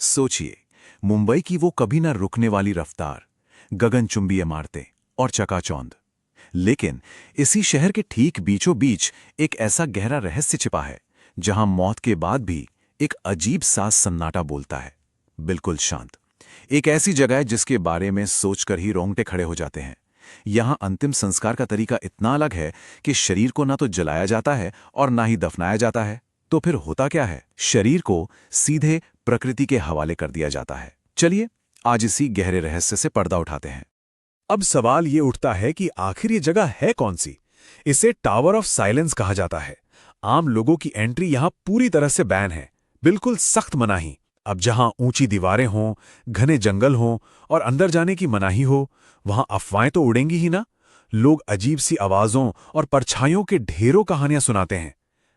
सोचिए, मुंबई की वो कभी ना रुकने वाली रफ्तार, गगनचुंबी इमारतें और चकाचौंध। लेकिन इसी शहर के ठीक बीचों बीच एक ऐसा गहरा रहस्य छिपा है, जहां मौत के बाद भी एक अजीब सा सन्नाटा बोलता है, बिल्कुल शांत। एक ऐसी जगह है जिसके बारे में सोचकर ही रोंगटे खड़े हो जाते हैं। यहां अंतिम संस्कार का तरीका इतना अलग है कि शरीर को ना तो जलाया जाता है और ना ही दफनाया जाता है। तो फिर होता क्या है? शरीर को सीधे प्रकृति के हवाले कर दिया जाता है। चलिए आज इसी गहरे रहस्य से पर्दा उठाते हैं। अब सवाल ये उठता है कि आखिर ये जगह है कौन सी? इसे टावर ऑफ साइलेंस कहा जाता है। आम लोगों की एंट्री यहां पूरी तरह से बैन है, बिल्कुल सख्त मनाही। अब जहां ऊंची दीवारें हों, घने जंगल हों और अंदर जाने की मनाही हो, वहां अफवाहें तो उड़ेंगी ही ना। लोग अजीब सी आवाजों और परछाइयों के ढेरों कहानियां सुनाते हैं।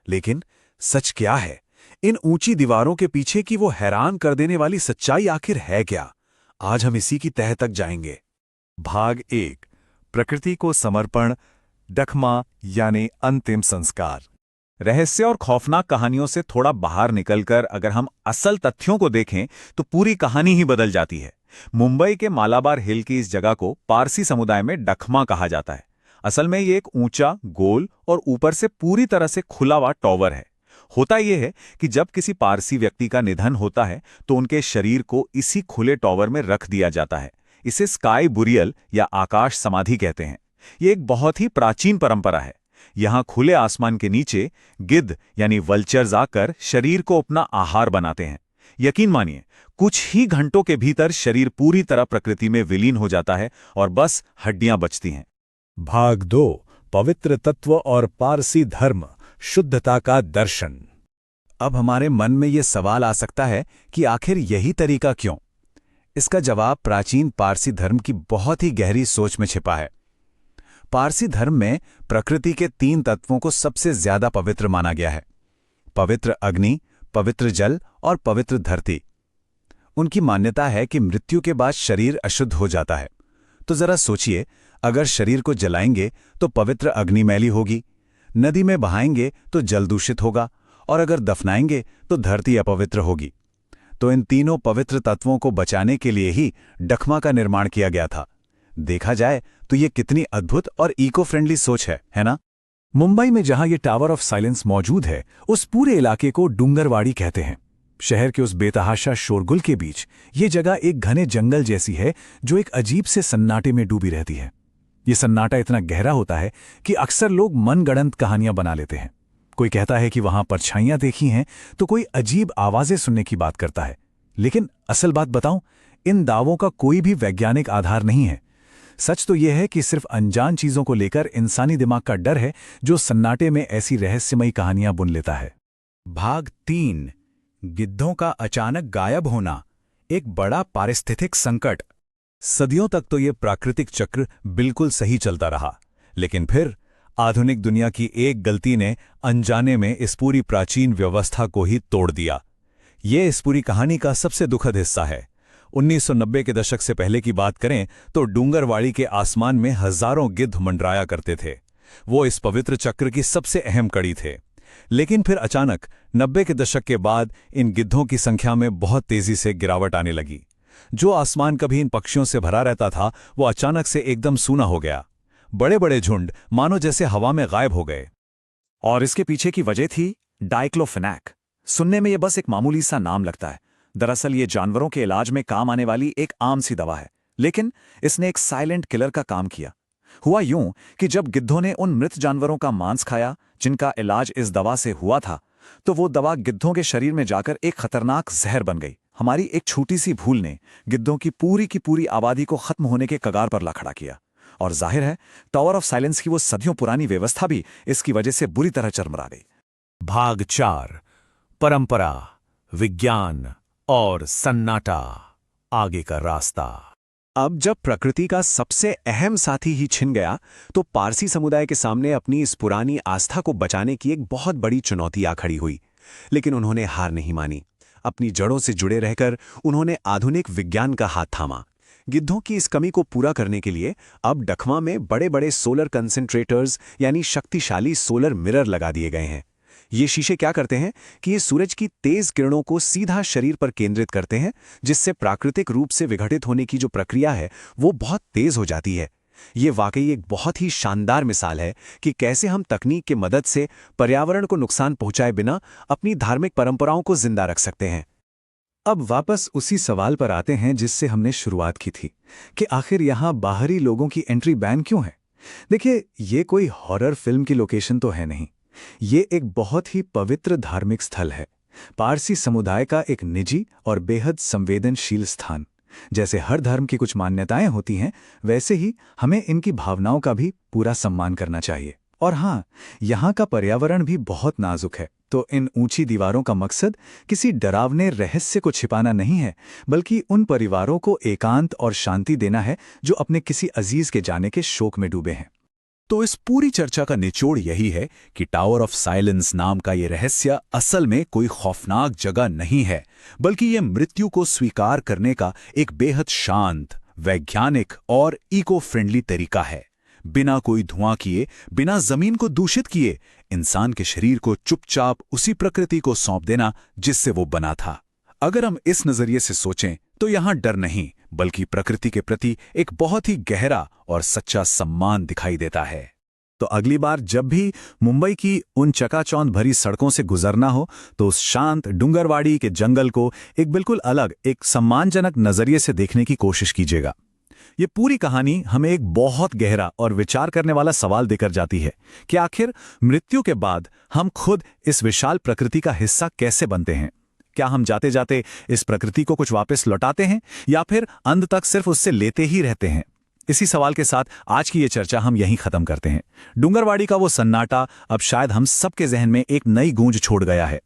लेकिन सच क्या है? इन ऊंची दीवारों के पीछे की वो हैरान कर देने वाली सच्चाई आखिर है क्या? आज हम इसी की तह तक जाएंगे। भाग 1। प्रकृति को समर्पण, डकमा यानी अंतिम संस्कार। रहस्य और खौफनाक कहानियों से थोड़ा बाहर निकलकर अगर हम असल तथ्यों को देखें तो पूरी कहानी ही बदल जाती है। मुंबई के मालाबार हिल की इस जगह को पारसी समुदाय में डकमा कहा जाता है। असल में ये एक ऊंचा, गोल और ऊपर से पूरी तरह से खुला हुआ टॉवर है। होता यह है कि जब किसी पारसी व्यक्ति का निधन होता है तो उनके शरीर को इसी खुले टॉवर में रख दिया जाता है। इसे स्काई बुरियल या आकाश समाधि कहते हैं। ये एक बहुत ही प्राचीन परंपरा है। यहां खुले आसमान के नीचे गिद्ध यानी वल्चर्स आकर शरीर को अपना आहार बनाते हैं। यकीन मानिए, कुछ ही घंटों के भीतर शरीर पूरी तरह प्रकृति में विलीन हो जाता है और बस हड्डियां बचती हैं। भाग 2। पवित्र तत्व और पारसी धर्म, शुद्धता का दर्शन। अब हमारे मन में ये सवाल आ सकता है कि आखिर यही तरीका क्यों? इसका जवाब प्राचीन पारसी धर्म की बहुत ही गहरी सोच में छिपा है। पारसी धर्म में प्रकृति के 3 तत्वों को सबसे ज्यादा पवित्र माना गया है: पवित्र अग्नि, पवित्र जल और पवित्र धरती। उनकी मान्यता है कि मृत्यु के बाद शरीर अशुद्ध हो जाता है। तो जरा सोचिए, अगर शरीर को जलाएंगे तो पवित्र अग्नि मैली होगी, नदी में बहाएंगे तो जल दूषित होगा और अगर दफनाएंगे तो धरती अपवित्र होगी। तो इन तीनों पवित्र तत्वों को बचाने के लिए ही डकमा का निर्माण किया गया था। देखा जाए तो ये कितनी अद्भुत और इको फ्रेंडली सोच है ना? मुंबई में जहां ये टावर ऑफ साइलेंस मौजूद है, उस पूरे इलाके को डूंगरवाड़ी कहते हैं। शहर के उस बेतहाशा शोरगुल के बीच ये जगह एक घने जंगल जैसी है जो एक अजीब से सन्नाटे में डूबी रहती है। ये सन्नाटा इतना गहरा होता है कि अक्सर लोग मनगढ़ंत कहानियां बना लेते हैं। कोई कहता है कि वहां परछाइयां देखी हैं, तो कोई अजीब आवाजें सुनने की बात करता है। लेकिन असल बात बताऊं, इन दावों का कोई भी वैज्ञानिक आधार नहीं है। सच तो यह है कि सिर्फ अनजान चीजों को लेकर इंसानी दिमाग का डर है जो सन्नाटे में ऐसी रहस्यमयी कहानियां बुन लेता है। भाग 3। गिद्धों का अचानक गायब होना, एक बड़ा पारिस्थितिक संकट। सदियों तक तो ये प्राकृतिक चक्र बिल्कुल सही चलता रहा, लेकिन फिर आधुनिक दुनिया की एक गलती ने अनजाने में इस पूरी प्राचीन व्यवस्था को ही तोड़ दिया। ये इस पूरी कहानी का सबसे दुखद हिस्सा है। 1990 के दशक से पहले की बात करें तो डूंगरवाड़ी के आसमान में हजारों गिद्ध मंडराया करते थे। वो इस पवित्र चक्र की सबसे अहम कड़ी थे। लेकिन फिर अचानक 90 के दशक के बाद इन गिद्धों की संख्या में बहुत तेजी से गिरावट आने लगी। जो आसमान कभी इन पक्षियों से भरा रहता था, वो अचानक से एकदम सूना हो गया। बड़े बड़े झुंड मानो जैसे हवा में गायब हो गए। और इसके पीछे की वजह थी डाइक्लोफेनाक। सुनने में यह बस एक मामूली सा नाम लगता है। दरअसल ये जानवरों के इलाज में काम आने वाली एक आम सी दवा है, लेकिन इसने एक साइलेंट किलर का काम किया। हुआ यूं कि जब गिद्धों ने उन मृत जानवरों का मांस खाया जिनका इलाज इस दवा से हुआ था, तो वो दवा गिद्धों के शरीर में जाकर एक खतरनाक जहर बन गई। हमारी एक छोटी सी भूल ने गिद्धों की पूरी आबादी को खत्म होने के कगार पर ला खड़ा किया। और जाहिर है, टावर ऑफ साइलेंस की वो सदियों पुरानी व्यवस्था भी इसकी वजह से बुरी तरह चरमरा गई। भाग 4। परंपरा, विज्ञान और सन्नाटा, आगे का रास्ता। अब जब प्रकृति का सबसे अहम साथी ही छिन गया, तो पारसी समुदाय के सामने अपनी इस पुरानी आस्था को बचाने की एक बहुत बड़ी चुनौती आ खड़ी हुई। लेकिन उन्होंने हार नहीं मानी। अपनी जड़ों से जुड़े रहकर उन्होंने आधुनिक विज्ञान का हाथ थामा। गिद्धों की इस कमी को पूरा करने के लिए अब डकमा में बड़े बड़े सोलर कंसेंट्रेटर्स यानी शक्तिशाली सोलर मिरर लगा दिए गए हैं। ये शीशे क्या करते हैं कि ये सूरज की तेज किरणों को सीधा शरीर पर केंद्रित करते हैं, जिससे प्राकृतिक रूप से विघटित होने की जो प्रक्रिया है वो बहुत तेज हो जाती है। ये वाकई एक बहुत ही शानदार मिसाल है कि कैसे हम तकनीक की मदद से पर्यावरण को नुकसान पहुंचाए बिना अपनी धार्मिक परंपराओं को जिंदा रख सकते हैं। अब वापस उसी सवाल पर आते हैं जिससे हमने शुरुआत की थी कि आखिर यहाँ बाहरी लोगों की एंट्री बैन क्यों है। देखिए, ये कोई हॉरर फिल्म की लोकेशन तो है नहीं। ये एक बहुत ही पवित्र धार्मिक स्थल है, पारसी समुदाय का एक निजी और बेहद संवेदनशील स्थान। जैसे हर धर्म की कुछ मान्यताएं होती हैं, वैसे ही हमें इनकी भावनाओं का भी पूरा सम्मान करना चाहिए। और हाँ, यहाँ का पर्यावरण भी बहुत नाजुक है, तो इन ऊंची दीवारों का मकसद किसी डरावने रहस्य को छिपाना नहीं है, बल्कि उन परिवारों को एकांत और शांति देना है जो अपने किसी अजीज के जाने के शोक में डूबे हैं। तो इस पूरी चर्चा का निचोड़ यही है कि टावर ऑफ साइलेंस नाम का ये रहस्य असल में कोई खौफनाक जगह नहीं है, बल्कि ये मृत्यु को स्वीकार करने का एक बेहद शांत, वैज्ञानिक और इको फ्रेंडली तरीका है। बिना कोई धुआं किए, बिना जमीन को दूषित किए, इंसान के शरीर को चुपचाप उसी प्रकृति को सौंप देना जिससे वो बना था। अगर हम इस नजरिए से सोचें तो यहां डर नहीं, बल्कि प्रकृति के प्रति एक बहुत ही गहरा और सच्चा सम्मान दिखाई देता है। तो अगली बार जब भी मुंबई की उन चकाचौंध भरी सड़कों से गुजरना हो, तो उस शांत डूंगरवाड़ी के जंगल को एक बिल्कुल अलग, एक सम्मानजनक नजरिए से देखने की कोशिश कीजिएगा। ये पूरी कहानी हमें एक बहुत गहरा और विचार करने वाला सवाल देकर जाती है कि आखिर मृत्यु के बाद हम खुद इस विशाल प्रकृति का हिस्सा कैसे बनते हैं। क्या हम जाते जाते इस प्रकृति को कुछ वापस लौटाते हैं, या फिर अंत तक सिर्फ उससे लेते ही रहते हैं? इसी सवाल के साथ आज की ये चर्चा हम यहीं खत्म करते हैं। डूंगरवाड़ी का वो सन्नाटा अब शायद हम सबके जहन में एक नई गूंज छोड़ गया है।